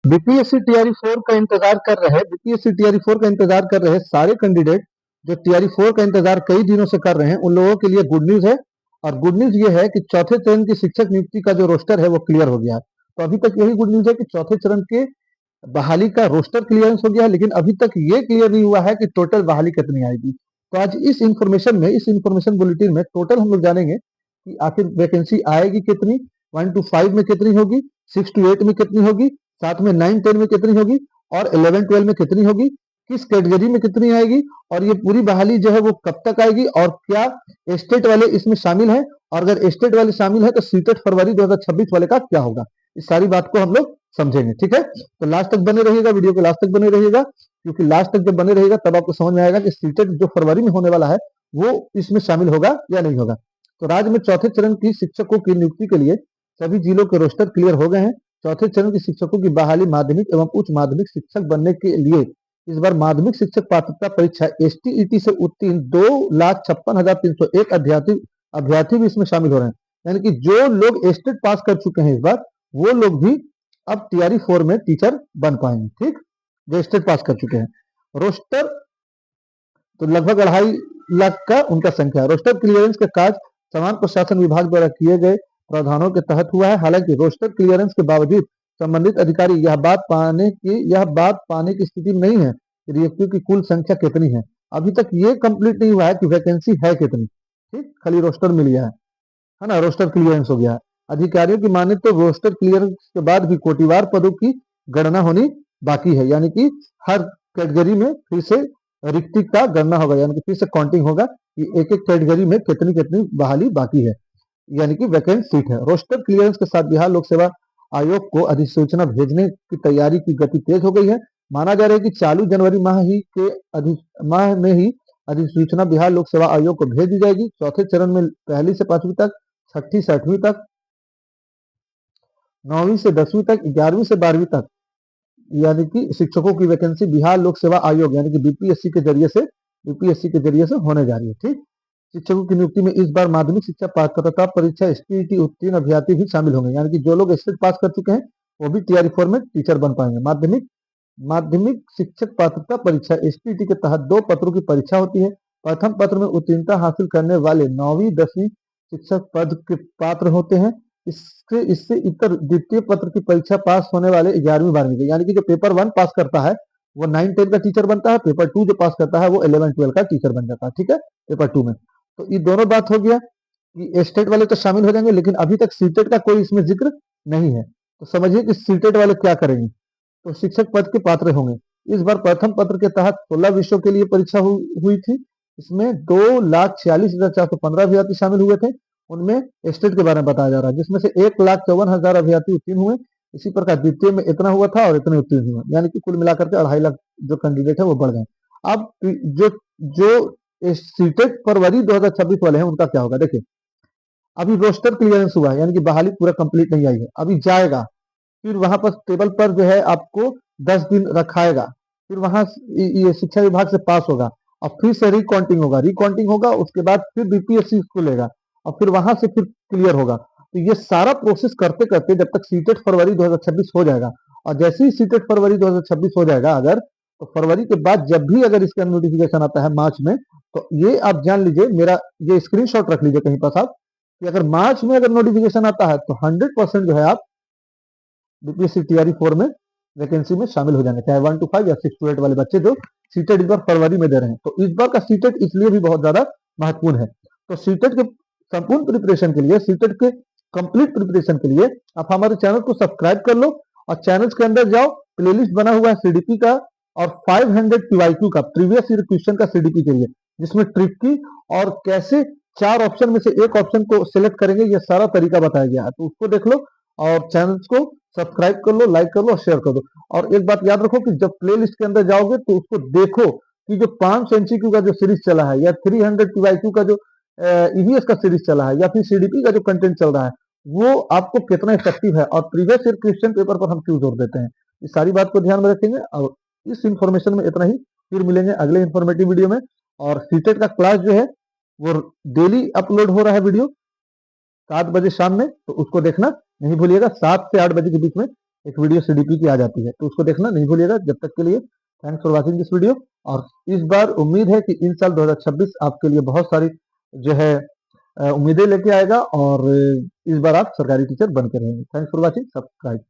BPSC TRE 4 का इंतजार कर रहे बीपीएससी टीआरई 4 का इंतजार कर रहे सारे कैंडिडेट जो टीआरई 4 का इंतजार कई दिनों से कर रहे हैं, उन लोगों के लिए गुड न्यूज है। और गुड न्यूज ये है कि चौथे चरण की शिक्षक नियुक्ति का जो रोस्टर है वो क्लियर हो गया है। तो अभी तक यही गुड न्यूज है कि चौथे चरण के बहाली का रोस्टर क्लियरेंस हो गया है, लेकिन अभी तक ये क्लियर नहीं हुआ है कि टोटल बहाली कितनी आएगी। तो आज इस इंफॉर्मेशन बुलेटिन में टोटल हम लोग जानेंगे कि आखिर वैकेंसी आएगी कितनी, 1 to 5 में कितनी होगी, 6 to 8 में कितनी होगी, साथ में 9 10 में कितनी होगी और 11 12 में कितनी होगी, किस कैटेगरी में कितनी आएगी, और ये पूरी बहाली जो है वो कब तक आएगी, और क्या स्टेट वाले इसमें शामिल हैं, और अगर स्टेट वाले शामिल है तो सीटेट फरवरी 2026 वाले का क्या होगा। इस सारी बात को हम लोग समझेंगे, ठीक है। तो लास्ट तक बने रहिएगा, वीडियो को लास्ट तक बने रहिएगा, क्योंकि लास्ट तक जब बने रहिएगा तब आपको समझ में आएगा कि सीटेट जो फरवरी में होने वाला है वो इसमें शामिल होगा या नहीं होगा। तो राज्य में चौथे चरण की शिक्षकों की नियुक्ति के लिए सभी जिलों के रोस्टर क्लियर हो गए हैं। चौथे चरण के शिक्षकों की बहाली माध्यमिक एवं उच्च माध्यमिक शिक्षक बनने के लिए इस बार माध्यमिक शिक्षक पात्रता परीक्षा एसटीईटी से उत्तीर्ण 2,56,301 अभ्यर्थी भी इसमें शामिल हो रहे हैं। यानी कि जो लोग स्टेट पास कर चुके हैं इस बार, वो लोग भी अब टीआरई 4 में टीचर बन पाएंगे, ठीक, जो स्टेट पास कर चुके हैं। रोस्टर तो लगभग 2.5 लाख का उनका संख्या है। रोस्टर क्लियरेंस का कार्य समान प्रशासन विभाग द्वारा किए गए प्रावधानों के तहत हुआ है। हालांकि रोस्टर क्लियरेंस के बावजूद संबंधित अधिकारी यह बात पाने की स्थिति में नहीं है कि नियुक्तियों की कुल संख्या कितनी है। अभी तक ये कंप्लीट नहीं हुआ है कि वैकेंसी है कितनी, ठीक, खाली रोस्टर मिल गया है ना, रोस्टर क्लियरेंस हो गया है। अधिकारियों की माने तो रोस्टर क्लियरेंस के बाद भी कोटिवार पदों की गणना होनी बाकी है, यानी कि हर कैटेगरी में फिर से रिक्ति का गणना होगा, यानी कि फिर से काउंटिंग होगा कि एक एक कैटेगरी में कितनी कितनी बहाली बाकी है, यानी कि वैकेंट सीट है। रोस्टर क्लियरेंस के साथ बिहार लोक सेवा आयोग को अधिसूचना भेजने की तैयारी की गति तेज हो गई है। माना जा रहा है कि चालू जनवरी माह में ही अधिसूचना बिहार लोक सेवा आयोग को भेज दी जाएगी। चौथे चरण में 1ली से 5वीं तक, 6ठी से 8वीं तक, 9वीं से 10वीं तक, 11वीं से 12वीं तक, यानी कि शिक्षकों की वैकेंसी बिहार लोक सेवा आयोग यानी कि बीपीएससी के जरिए से होने जा रही है, ठीक। शिक्षकों की नियुक्ति में इस बार माध्यमिक शिक्षा पात्रता परीक्षा एसटीईटी उत्तीर्ण अभ्यर्थी भी शामिल होंगे, यानी कि जो लोग स्टेट पास कर चुके हैं वो भी टीआरई 4 में टीचर बन पाएंगे। माध्यमिक शिक्षक पात्रता परीक्षा एसटीईटी के तहत 2 पत्रों की परीक्षा होती है। प्रथम पत्र में उत्तीर्णता हासिल करने वाले 9वीं 10वीं शिक्षक पद के पात्र होते हैं। इससे इतर द्वितीय पत्र की परीक्षा पास होने वाले 11वीं 12वीं के, यानी कि जो पेपर 1 पास करता है वो 9 10 का टीचर बनता है, पेपर 2 जो पास करता है वो 11 12 का टीचर बन जाता है, ठीक है, पेपर 2 में। तो ये दोनों बात हो गया कि स्टेट वाले तो शामिल हो जाएंगे, लेकिन अभी तक सीटेट का कोई इसमें जिक्र नहीं है। तो समझिए कि सीटेट वाले क्या करेंगे, तो शिक्षक पद के पात्र होंगे। इस बार प्रथम पत्र के तहत 16 विषयों के लिए परीक्षा हुई थी। इसमें 2,46,415 अभ्यर्थी शामिल हुए थे। उनमें स्टेट के बारे में बताया जा रहा है, जिसमें से 1,54,000 अभ्यर्थी उत्तीर्ण हुए। इसी प्रकार द्वितीय में इतना हुआ था और इतने उत्तीर्ण हुए, यानी कि कुल मिलाकर के 2.5 लाख जो कैंडिडेट है वो बढ़ गए। अब जो जो सीटेट फरवरी 2026 वाले हैं उनका क्या होगा, देखिए अभी रोस्टर क्लियरेंस हुआ है, यानी कि बहाली पूरा कंप्लीट नहीं आई है, अभी जाएगा, फिर वहां पर टेबल पर जो है आपको 10 दिन रखाएगा, फिर वहां ये शिक्षा विभाग से पास होगा और फिर से रिकाउंटिंग होगा, उसके बाद फिर बीपीएससी को लेगा और फिर वहां से फिर क्लियर होगा। तो ये सारा प्रोसेस करते करते जब तक सीटेट फरवरी 2026 हो जाएगा, और जैसे ही सीटेट फरवरी 2026 हो जाएगा अगर, तो फरवरी के बाद जब भी अगर इसका नोटिफिकेशन आता है मार्च में, तो ये आप जान लीजिए, मेरा ये स्क्रीनशॉट रख लीजिए कहीं पास आप, कि अगर मार्च में अगर नोटिफिकेशन आता है तो 100% जो है आप बीपीएससी टीआरई 4 में वैकेंसी में शामिल हो जाएंगे, चाहे 1 to 5 या 6 to 8 वाले बच्चे जो सीटेट इस बार फरवरी में दे रहे हैं। तो इस बार का सीटेट इसलिए भी बहुत ज्यादा महत्वपूर्ण है। तो सीटेट के संपूर्ण प्रिपरेशन के लिए, सीटेट के कंप्लीट प्रिपरेशन के लिए आप हमारे चैनल को सब्सक्राइब कर लो और चैनल के अंदर जाओ, प्लेलिस्ट बना हुआ है सीडीपी का और 500 पीवाईक्यू का, प्रीवियस ईयर क्वेश्चन का सीडीपी के लिए, जिसमें ट्रिक की और कैसे 4 ऑप्शन में से एक ऑप्शन को सिलेक्ट करेंगे ये सारा तरीका बताया गया है। तो उसको देख लो और चैनल को सब्सक्राइब कर लो, लाइक कर लो और शेयर कर दो। और एक बात याद रखो कि जब प्ले लिस्ट के अंदर जाओगे तो उसको देखो कि जो 500 एमसीक्यू का जो सीरीज चला है या 300 पीवाईक्यू का जो ईवीएस का सीरीज चला है या फिर सीडीपी का जो कंटेंट चल रहा है वो आपको कितना इफेक्टिव है और प्रीवियस ईयर क्वेश्चन पेपर पर हम क्यों जोर देते हैं, इस सारी बात को ध्यान में रखेंगे। और इस इंफॉर्मेशन में इतना ही, फिर मिलेंगे अगले इंफॉर्मेटिव वीडियो में। और सीटेट का क्लास जो है वो डेली अपलोड हो रहा है वीडियो 7 बजे शाम में, तो उसको देखना नहीं भूलिएगा, 7 से 8 बजे के बीच में एक वीडियो सीडीपी की आ जाती है, तो उसको देखना नहीं भूलिएगा। जब तक के लिए thanks for watching this video. और इस बार उम्मीद है कि इन साल 2026 आपके लिए बहुत सारी जो है उम्मीदें लेके आएगा, और इस बार आप सरकारी टीचर बन के रहेंगे। Thanks for watching, subscribe.